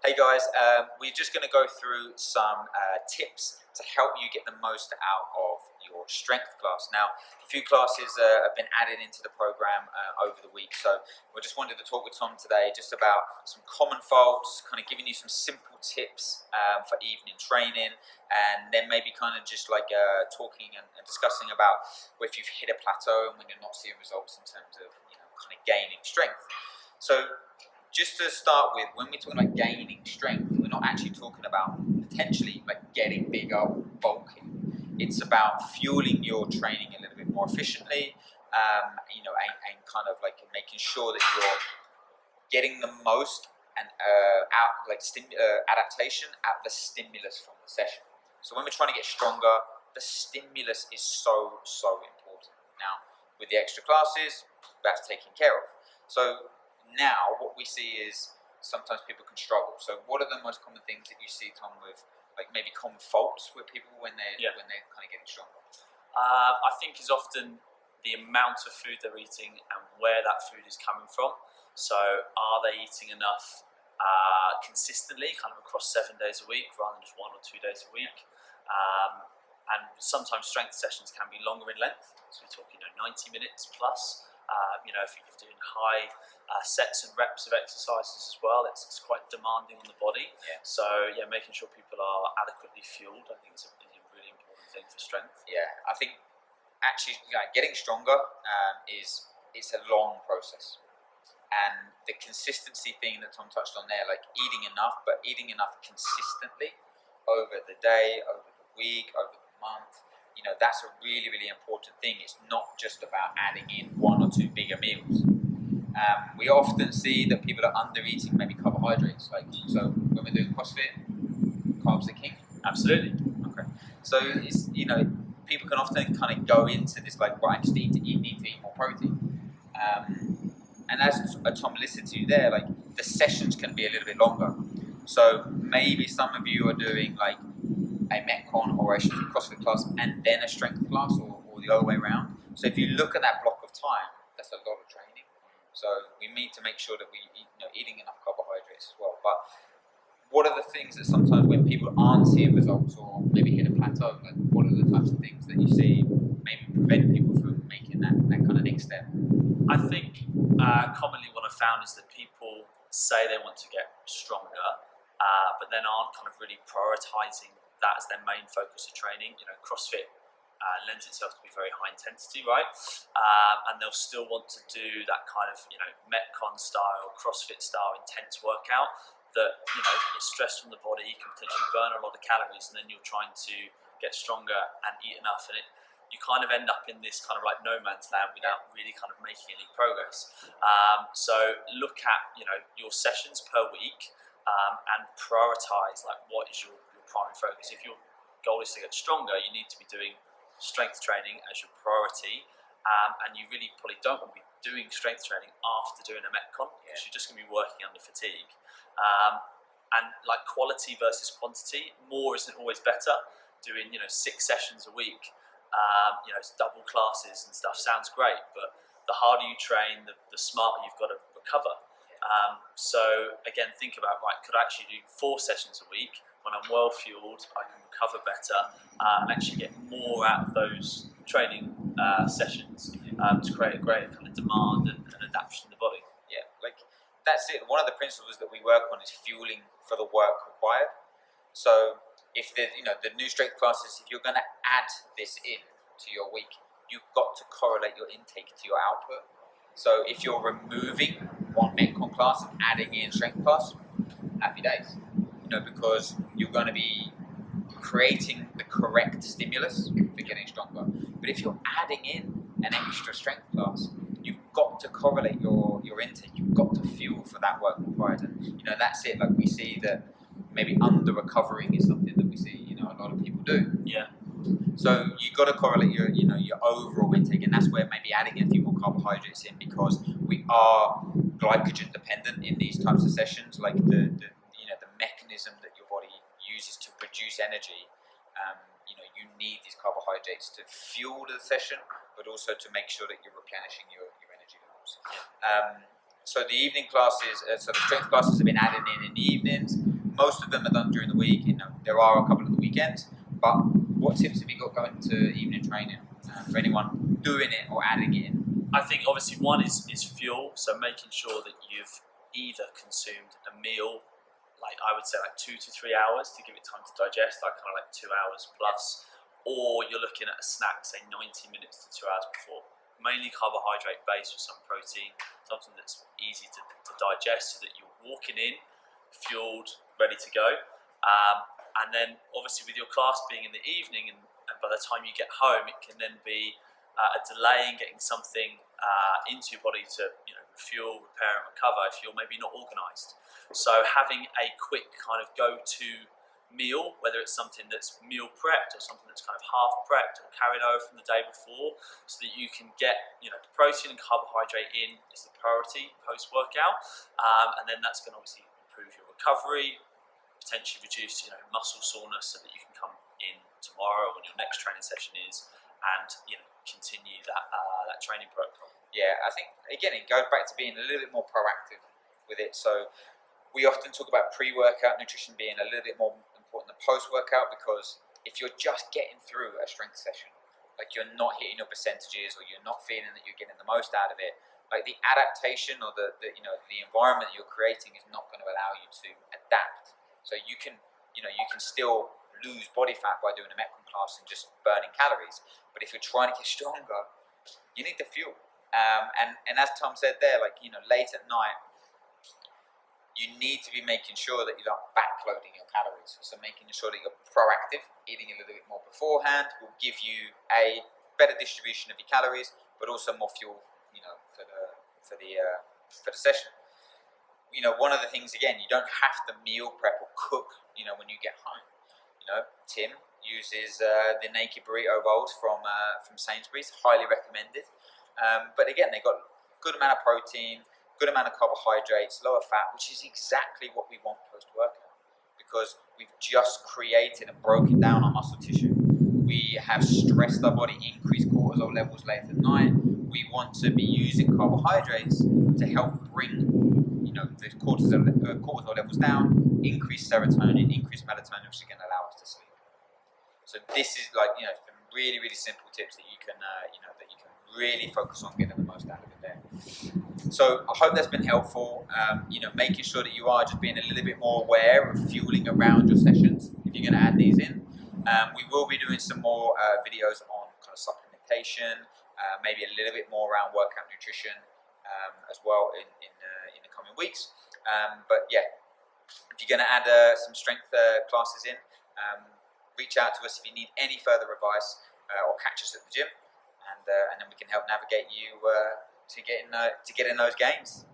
Hey guys, we're just going to go through some tips to help you get the most out of your strength class. Now, a few classes have been added into the program over the week, so we just wanted to talk with Tom today just about some common faults, kind of giving you some simple tips for evening training, and then maybe kind of just like talking and discussing about if you've hit a plateau and when you're not seeing results in terms of kind of gaining strength. So just to start with, when we're talking about gaining strength, we're not actually talking about potentially like getting bigger or bulking. It's about fueling your training a little bit more efficiently, and kind of like making sure that you're getting the most and adaptation out the stimulus from the session. So when we're trying to get stronger, the stimulus is so important. Now, with the extra classes, that's taken care of. So now what we see is sometimes people can struggle. So what are the most common things that you see, Tom, with like maybe common faults with people when they're kind of getting stronger? I think is often the amount of food they're eating and where that food is coming from. So are they eating enough consistently, kind of across 7 days a week rather than just 1 or 2 days a week? And sometimes strength sessions can be longer in length. So we're talking 90 minutes plus. If you're doing high sets and reps of exercises as well, it's quite demanding on the body. Yeah. So making sure people are adequately fueled, I think, is a really important thing for strength. Yeah, I think actually getting stronger it's a long process, and the consistency thing that Tom touched on there, like eating enough, but eating enough consistently over the day, over the week, over the month. That's a really important thing. It's not just about adding in 1 or 2 bigger meals. We often see that people are under eating maybe carbohydrates. So when we're doing CrossFit, carbs are king. Absolutely. Okay. So it's people can often kind of go into this like, well, I just need to eat more protein. And as Tom listed to you there, like the sessions can be a little bit longer. So maybe some of you are doing like a Metcon or a CrossFit class and then a strength class, or the other way around. So if you look at that block of time, that's a lot of training. So we need to make sure that we eating enough carbohydrates as well. But what are the things that sometimes when people aren't seeing results or maybe hit a plateau, like what are the types of things that you see maybe prevent people from making that kind of next step? I think commonly what I've found is that people say they want to get stronger, but then aren't kind of really prioritizing that as their main focus of training. CrossFit lends itself to be very high intensity, right? And they'll still want to do that kind of Metcon style, CrossFit style intense workout that is stress from the body. You can potentially burn a lot of calories, and then you're trying to get stronger and eat enough, and you kind of end up in this kind of like no man's land without really kind of making any progress. So look at your sessions per week and prioritize like what is your primary focus. If your goal is to get stronger, you need to be doing strength training as your priority, and you really probably don't want to be doing strength training after doing a Metcon, because you're just going to be working under fatigue. And like quality versus quantity, more isn't always better. Doing 6 sessions a week, double classes and stuff sounds great, but the harder you train, the smarter you've got to recover. So again, think about, could I actually do 4 sessions a week? When I'm well fueled, I can recover better and actually get more out of those training sessions to create a greater kind of demand and adaptation in the body. Yeah, like that's it. One of the principles that we work on is fueling for the work required. So if the new strength classes, if you're going to add this in to your week, you've got to correlate your intake to your output. So if you're removing one Metcon class and adding in strength class, happy days. Because you're going to be creating the correct stimulus for getting stronger. But if you're adding in an extra strength class, you've got to correlate your intake. You've got to fuel for that work required. And that's it. Like we see that maybe under recovering is something that we see a lot of people do. Yeah. So you've got to correlate your overall intake, and that's where maybe adding a few more carbohydrates in, because we are glycogen dependent in these types of sessions. Like the mechanism that your body uses to produce energy, you need these carbohydrates to fuel the session, but also to make sure that you're replenishing your energy levels. Yeah. So the evening classes, so the strength classes have been added in the evenings. most of them are done during the week. There are a couple of the weekends. But what tips have you got going to evening training for anyone doing it or adding it in? I think obviously one is fuel, so making sure that you've either consumed a meal, like I would say like 2 to 3 hours to give it time to digest, like kind of like 2 hours plus, or you're looking at a snack, say 90 minutes to 2 hours before. Mainly carbohydrate based with some protein, something that's easy to digest so that you're walking in fueled, ready to go. And then obviously with your class being in the evening and by the time you get home, it can then be a delay in getting something into your body to refuel, repair and recover if you're maybe not organised. So having a quick kind of go-to meal, whether it's something that's meal prepped or something that's kind of half prepped or carried over from the day before, so that you can get the protein and carbohydrate in is the priority post-workout, and then that's going to obviously improve your recovery, potentially reduce muscle soreness so that you can come in tomorrow when your next training session is and continue that training protocol. Yeah, I think again it goes back to being a little bit more proactive with it. So we often talk about pre-workout nutrition being a little bit more important than post-workout, because if you're just getting through a strength session, like you're not hitting your percentages or you're not feeling that you're getting the most out of it, like the adaptation or the environment that you're creating is not going to allow you to adapt. So you can still lose body fat by doing a metcon class and just burning calories. But if you're trying to get stronger, you need the fuel. And as Tom said there, late at night, you need to be making sure that you're not backloading your calories. So making sure that you're proactive, eating a little bit more beforehand will give you a better distribution of your calories, but also more fuel, for the session. One of the things, again, you don't have to meal prep or cook, when you get home. Tim uses the naked burrito rolls from Sainsbury's, highly recommended. But again, they got good amount of protein, good amount of carbohydrates, lower fat, which is exactly what we want post-workout, because we've just created and broken down our muscle tissue. We have stressed our body, increased cortisol levels late at night. We want to be using carbohydrates to help bring the cortisol levels down, increase serotonin, increase melatonin, which is going to allow us to sleep. So this is some really, really simple tips that you can really focus on getting the most out of it there. So I hope that's been helpful. Making sure that you are just being a little bit more aware of fueling around your sessions if you're going to add these in. We will be doing some more videos on kind of supplementation, maybe a little bit more around workout nutrition as well in the coming weeks. But yeah, if you're going to add some strength classes in, reach out to us if you need any further advice or catch us at the gym, and then we can help navigate you to getting those gains.